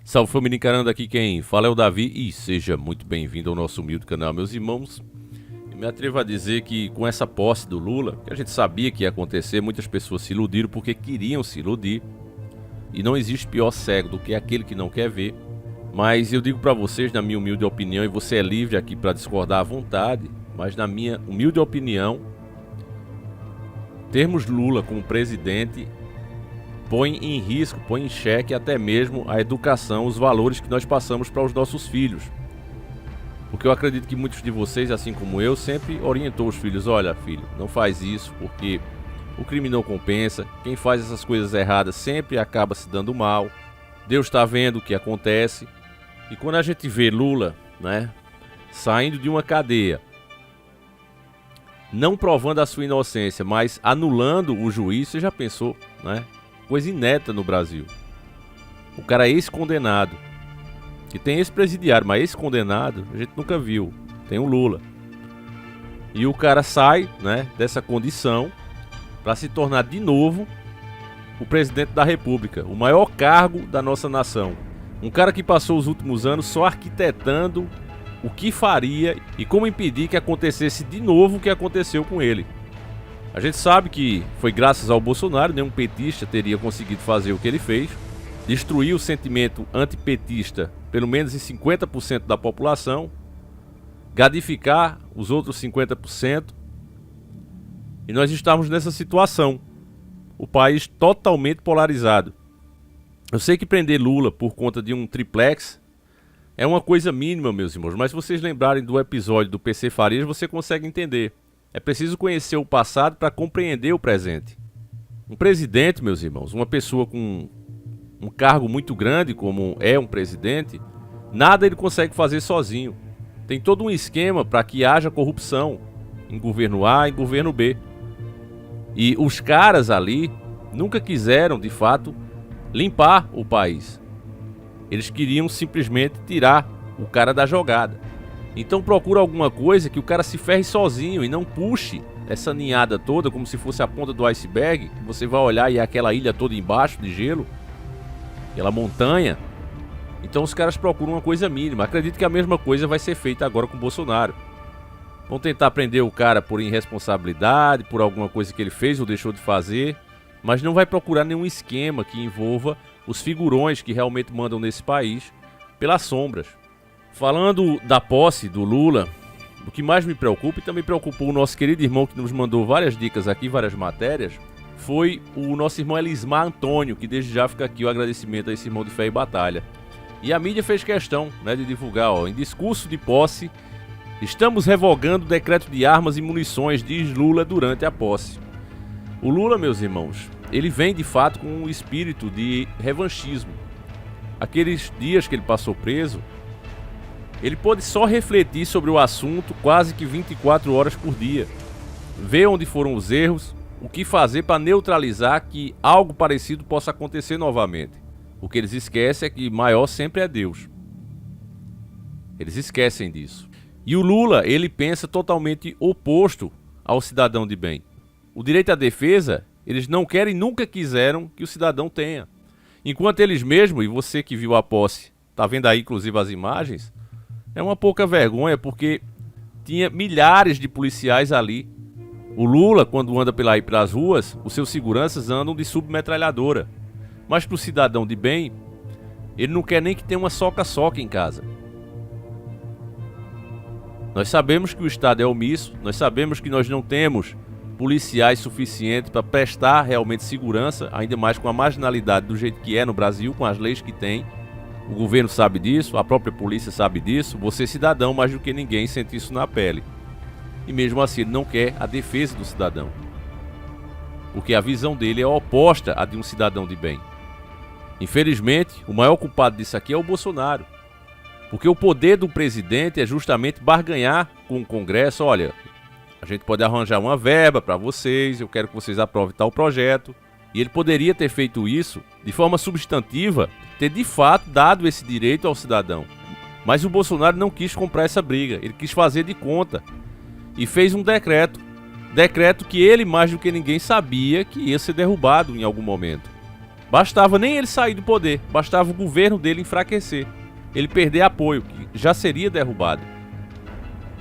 Salve família encarando, aqui quem fala é o Davi e seja muito bem-vindo ao nosso humilde canal, meus irmãos. Eu me atrevo a dizer que com essa posse do Lula, que a gente sabia que ia acontecer, muitas pessoas se iludiram porque queriam se iludir. E não existe pior cego do que aquele que não quer ver. Mas eu digo pra vocês, na minha humilde opinião, e você é livre aqui pra discordar à vontade, mas na minha humilde opinião, termos Lula como presidente põe em risco, põe em xeque até mesmo a educação, os valores que nós passamos para os nossos filhos. Porque eu acredito que muitos de vocês, assim como eu, sempre orientou os filhos: olha filho, não faz isso porque o crime não compensa, quem faz essas coisas erradas sempre acaba se dando mal, Deus está vendo o que acontece. E quando a gente vê Lula, né, saindo de uma cadeia, não provando a sua inocência, mas anulando o juiz, você já pensou, né? Coisa inédita no Brasil. O cara é ex-condenado, que tem ex-presidiário, mas ex-condenado a gente nunca viu. Tem o Lula. E o cara sai, né, dessa condição para se tornar de novo o presidente da República, o maior cargo da nossa nação. Um cara que passou os últimos anos só arquitetando o que faria e como impedir que acontecesse de novo o que aconteceu com ele. A gente sabe que foi graças ao Bolsonaro, nenhum petista teria conseguido fazer o que ele fez, destruir o sentimento antipetista pelo menos em 50% da população, gadificar os outros 50%, e nós estamos nessa situação, o país totalmente polarizado. Eu sei que prender Lula por conta de um triplex é uma coisa mínima, meus irmãos, mas se vocês lembrarem do episódio do PC Farias, você consegue entender. É preciso conhecer o passado para compreender o presente. Um presidente, meus irmãos, uma pessoa com um cargo muito grande como é um presidente, nada ele consegue fazer sozinho. Tem todo um esquema para que haja corrupção em governo A e em governo B. E os caras ali nunca quiseram, de fato, limpar o país. Eles queriam simplesmente tirar o cara da jogada. Então procura alguma coisa que o cara se ferre sozinho e não puxe essa ninhada toda como se fosse a ponta do iceberg. Você vai olhar e é aquela ilha toda embaixo de gelo, aquela montanha. Então os caras procuram uma coisa mínima. Acredito que a mesma coisa vai ser feita agora com o Bolsonaro. Vão tentar prender o cara por irresponsabilidade, por alguma coisa que ele fez ou deixou de fazer, mas não vai procurar nenhum esquema que envolva os figurões que realmente mandam nesse país pelas sombras. Falando da posse do Lula, o que mais me preocupa, e também preocupou o nosso querido irmão que nos mandou várias dicas aqui, várias matérias, foi o nosso irmão Elismar Antônio, que desde já fica aqui o agradecimento a esse irmão de fé e batalha. E a mídia fez questão, né, de divulgar, em discurso de posse: estamos revogando o decreto de armas e munições, diz Lula durante a posse. O Lula, meus irmãos, ele vem de fato com um espírito de revanchismo. Aqueles dias que ele passou preso, ele pôde só refletir sobre o assunto quase que 24 horas por dia. Ver onde foram os erros, o que fazer para neutralizar que algo parecido possa acontecer novamente. O que eles esquecem é que maior sempre é Deus. Eles esquecem disso. E o Lula, ele pensa totalmente oposto ao cidadão de bem. O direito à defesa, eles não querem, nunca quiseram que o cidadão tenha. Enquanto eles mesmos, e você que viu a posse, tá vendo aí inclusive as imagens, é uma pouca vergonha, porque tinha milhares de policiais ali. O Lula, quando anda pelas ruas, os seus seguranças andam de submetralhadora. Mas para o cidadão de bem, ele não quer nem que tenha uma soca-soca em casa. Nós sabemos que o Estado é omisso, nós sabemos que nós não temos policiais suficientes para prestar realmente segurança, ainda mais com a marginalidade do jeito que é no Brasil, com as leis que tem. O governo sabe disso, a própria polícia sabe disso, você cidadão mais do que ninguém sente isso na pele. E mesmo assim ele não quer a defesa do cidadão, porque a visão dele é oposta à de um cidadão de bem. Infelizmente, o maior culpado disso aqui é o Bolsonaro, porque o poder do presidente é justamente barganhar com o Congresso. Olha, a gente pode arranjar uma verba para vocês, eu quero que vocês aprovem tal projeto. E ele poderia ter feito isso de forma substantiva, ter de fato dado esse direito ao cidadão. Mas o Bolsonaro não quis comprar essa briga, ele quis fazer de conta. E fez um decreto. Decreto que ele, mais do que ninguém, sabia que ia ser derrubado em algum momento. Bastava nem ele sair do poder, bastava o governo dele enfraquecer, ele perder apoio, que já seria derrubado.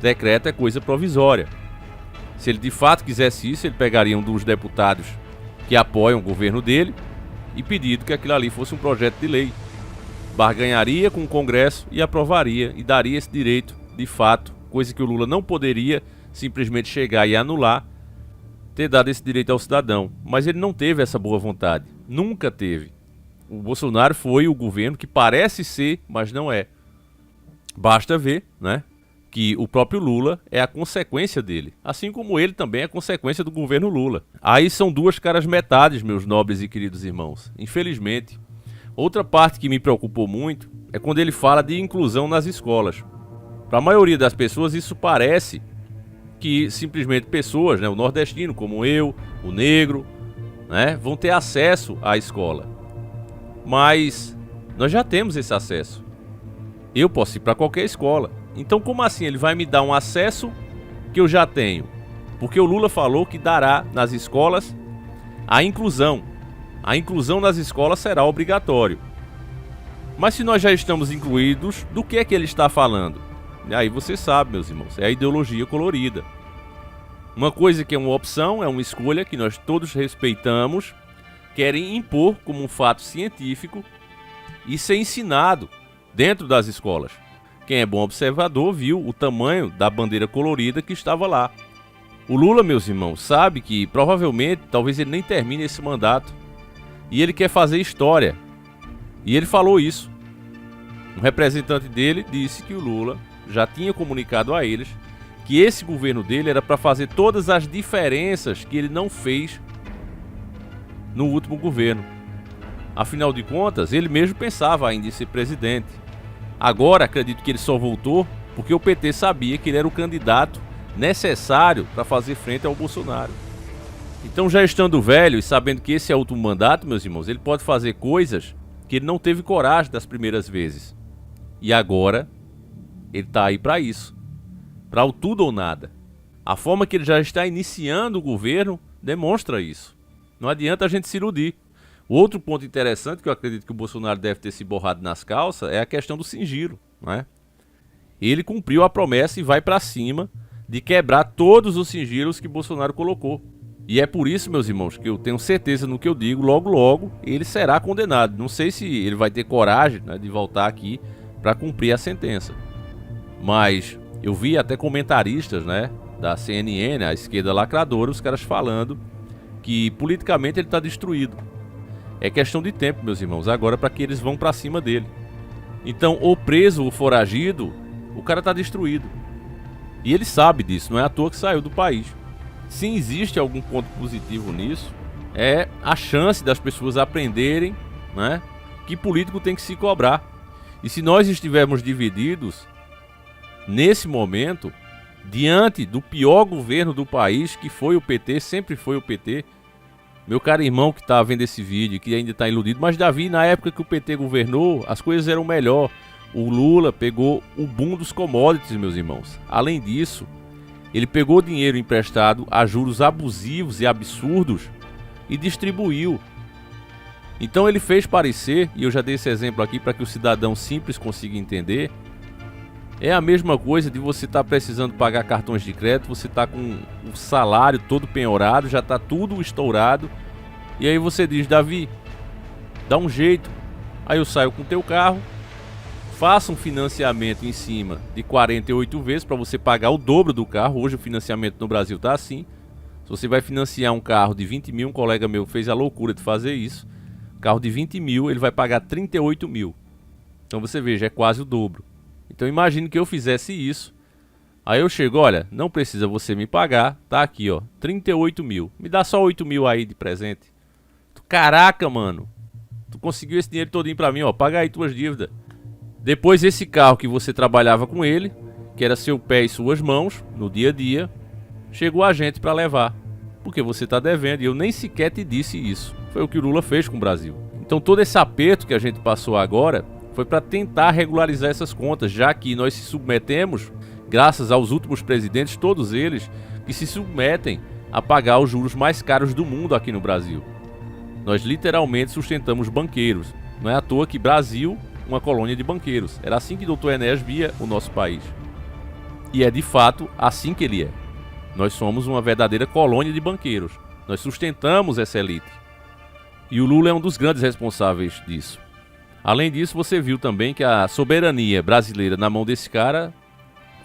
Decreto é coisa provisória. Se ele de fato quisesse isso, ele pegaria um dos deputados que apoiam o governo dele e pedido que aquilo ali fosse um projeto de lei. Barganharia com o Congresso e aprovaria e daria esse direito de fato, coisa que o Lula não poderia simplesmente chegar e anular, ter dado esse direito ao cidadão. Mas ele não teve essa boa vontade, nunca teve. O Bolsonaro foi o governo que parece ser, mas não é. Basta ver, né, que o próprio Lula é a consequência dele, assim como ele também é a consequência do governo Lula. Aí são duas caras metades, meus nobres e queridos irmãos, infelizmente. Outra parte que me preocupou muito é quando ele fala de inclusão nas escolas. Para a maioria das pessoas isso parece que simplesmente pessoas, né, o nordestino como eu, o negro, né, vão ter acesso à escola. Mas nós já temos esse acesso. Eu posso ir para qualquer escola. Então como assim ele vai me dar um acesso que eu já tenho? Porque o Lula falou que dará nas escolas a inclusão. A inclusão nas escolas será obrigatório. Mas se nós já estamos incluídos, do que é que ele está falando? E aí você sabe, meus irmãos, é a ideologia colorida. Uma coisa que é uma opção, é uma escolha que nós todos respeitamos, querem impor como um fato científico e ser ensinado dentro das escolas. Quem é bom observador viu o tamanho da bandeira colorida que estava lá. O Lula, meus irmãos, sabe que provavelmente, talvez ele nem termine esse mandato. E ele quer fazer história. E ele falou isso. Um representante dele disse que o Lula já tinha comunicado a eles que esse governo dele era para fazer todas as diferenças que ele não fez no último governo. Afinal de contas, ele mesmo pensava ainda em ser presidente. Agora acredito que ele só voltou porque o PT sabia que ele era o candidato necessário para fazer frente ao Bolsonaro. Então, já estando velho e sabendo que esse é o último mandato, meus irmãos, ele pode fazer coisas que ele não teve coragem das primeiras vezes. E agora, ele está aí para isso. Para o tudo ou nada. A forma que ele já está iniciando o governo demonstra isso. Não adianta a gente se iludir. O outro ponto interessante que eu acredito que o Bolsonaro deve ter se borrado nas calças é a questão do sigilo, né? Ele cumpriu a promessa e vai para cima de quebrar todos os sigilos que Bolsonaro colocou. E é por isso, meus irmãos, que eu tenho certeza no que eu digo, logo logo ele será condenado. Não sei se ele vai ter coragem, né, de voltar aqui para cumprir a sentença. Mas eu vi até comentaristas, né, da CNN, a esquerda lacradora, os caras falando que politicamente ele está destruído. É questão de tempo, meus irmãos, agora para que eles vão para cima dele. Então, ou preso ou foragido, o cara está destruído. E ele sabe disso, não é à toa que saiu do país. Se existe algum ponto positivo nisso, é a chance das pessoas aprenderem, né, que político tem que se cobrar. E se nós estivermos divididos, nesse momento, diante do pior governo do país, que foi o PT, sempre foi o PT, meu caro irmão que está vendo esse vídeo, que ainda está iludido, mas Davi, na época que o PT governou, as coisas eram melhor. O Lula pegou o boom dos commodities, meus irmãos. Além disso, ele pegou dinheiro emprestado a juros abusivos e absurdos e distribuiu. Então ele fez parecer, e eu já dei esse exemplo aqui para que o cidadão simples consiga entender, é a mesma coisa de você estar precisando pagar cartões de crédito, você está com o salário todo penhorado, já está tudo estourado, e aí você diz, Davi, dá um jeito, aí eu saio com o teu carro, faça um financiamento em cima de 48 vezes para você pagar o dobro do carro. Hoje o financiamento no Brasil está assim. Se você vai financiar um carro de 20 mil, um colega meu fez a loucura de fazer isso, carro de 20 mil, ele vai pagar 38 mil. Então você veja, é quase o dobro. Então imagine que eu fizesse isso. Aí eu chego, olha, não precisa você me pagar, tá aqui ó, 38 mil. Me dá só 8 mil aí de presente. Caraca, mano, tu conseguiu esse dinheiro todinho pra mim, ó, paga aí tuas dívidas. Depois esse carro que você trabalhava com ele, que era seu pé e suas mãos, no dia a dia, chegou a gente pra levar. Porque você tá devendo, e eu nem sequer te disse isso. Foi o que o Lula fez com o Brasil. Então todo esse aperto que a gente passou agora foi para tentar regularizar essas contas, já que nós se submetemos, graças aos últimos presidentes, todos eles, que se submetem a pagar os juros mais caros do mundo aqui no Brasil. Nós literalmente sustentamos banqueiros. Não é à toa que Brasil, uma colônia de banqueiros. Era assim que Dr. Enéas via o nosso país. E é de fato assim que ele é. Nós somos uma verdadeira colônia de banqueiros. Nós sustentamos essa elite. E o Lula é um dos grandes responsáveis disso. Além disso, você viu também que a soberania brasileira na mão desse cara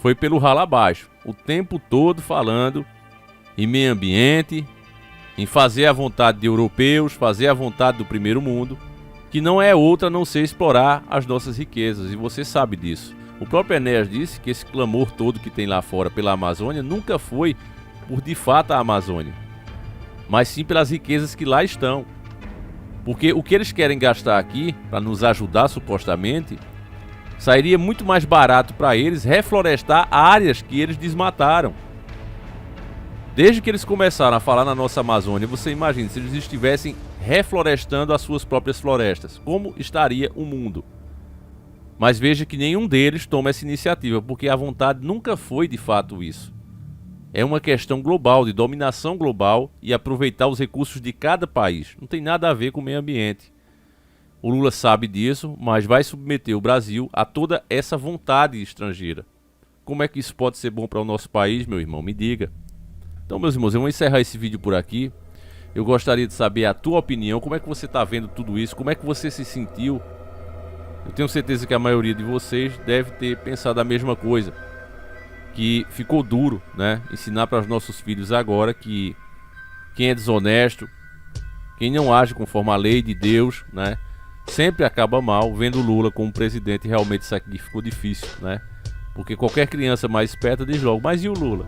foi pelo ralo abaixo. O tempo todo falando em meio ambiente, em fazer a vontade de europeus, fazer a vontade do primeiro mundo, que não é outra a não ser explorar as nossas riquezas, e você sabe disso. O próprio Enéas disse que esse clamor todo que tem lá fora pela Amazônia nunca foi por de fato a Amazônia, mas sim pelas riquezas que lá estão. Porque o que eles querem gastar aqui, para nos ajudar supostamente, sairia muito mais barato para eles reflorestar áreas que eles desmataram. Desde que eles começaram a falar na nossa Amazônia, você imagina, se eles estivessem reflorestando as suas próprias florestas, como estaria o mundo? Mas veja que nenhum deles toma essa iniciativa, porque a vontade nunca foi de fato isso. É uma questão global, de dominação global e aproveitar os recursos de cada país. Não tem nada a ver com o meio ambiente. O Lula sabe disso, mas vai submeter o Brasil a toda essa vontade estrangeira. Como é que isso pode ser bom para o nosso país, meu irmão? Me diga. Então, meus irmãos, eu vou encerrar esse vídeo por aqui. Eu gostaria de saber a tua opinião, como é que você está vendo tudo isso, como é que você se sentiu. Eu tenho certeza que a maioria de vocês deve ter pensado a mesma coisa. Que ficou duro, né? Ensinar para os nossos filhos agora que quem é desonesto, quem não age conforme a lei de Deus, né? Sempre acaba mal. Vendo Lula como presidente, realmente isso aqui ficou difícil, né? Porque qualquer criança mais esperta diz logo, mas e o Lula?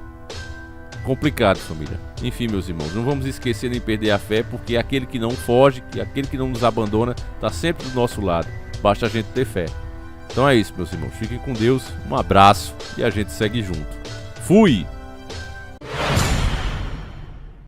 Complicado, família. Enfim, meus irmãos, não vamos esquecer nem perder a fé, porque aquele que não foge, aquele que não nos abandona, está sempre do nosso lado. Basta a gente ter fé. Então é isso, meus irmãos. Fiquem com Deus, um abraço e a gente segue junto. Fui!